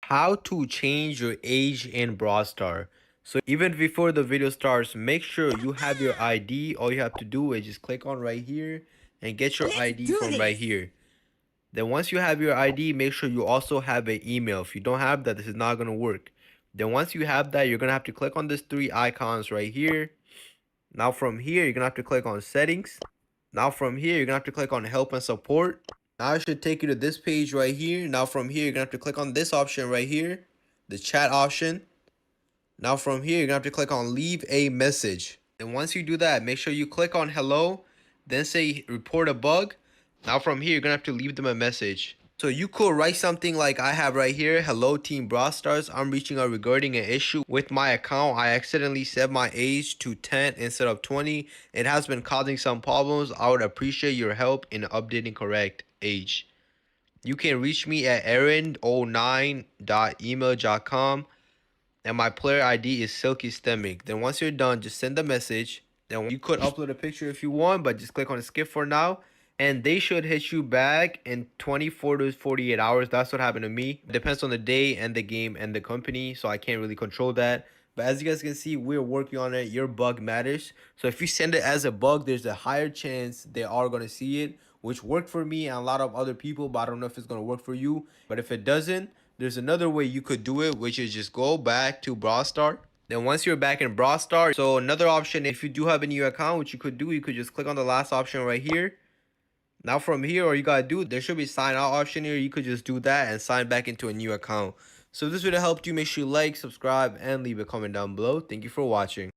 How to change your age in Brawl Star. So even before the video starts, make sure you have your ID. All you have to do is just click on right here and get your ID from right here. Then once you have your ID, make sure you also have an email. If you don't have that, this is not going to work. Then once you have that, you're going to have to click on these three icons right here. Now from here, you're going to have to click on settings. Now from here, you're going to have to click on help and support. Now it should take you to this page right here. Now from here, you're going to have to click on this option right here, the chat option. Now from here, you're going to have to click on leave a message. And once you do that, make sure you click on hello, then say report a bug. Now from here, you're going to have to leave them a message. So you could write something like I have right here. Hello team Brawl Stars. I'm reaching out regarding an issue with my account. I accidentally set my age to 10 instead of 20. It has been causing some problems. I would appreciate your help in updating correct age. You can reach me at errand09.email.com. And my player ID is Silky Stemic. Then once you're done, just send the message. Then you could upload a picture if you want, but just click on skip for now. And they should hit you back in 24 to 48 hours. That's what happened to me. It depends on the day and the game and the company, so I can't really control that. But as you guys can see, we're working on it. Your bug matters. So if you send it as a bug, there's a higher chance they are going to see it, which worked for me and a lot of other people, but I don't know if it's going to work for you. But if it doesn't, there's another way you could do it, which is just go back to Brawl Stars. Then once you're back in Brawl Stars, so another option, if you do have a new account, what you could do, you could just click on the last option right here. Now from here, all you gotta do, there should be sign out option here. You could just do that and sign back into a new account. So if this video helped you, make sure you like, subscribe, and leave a comment down below. Thank you for watching.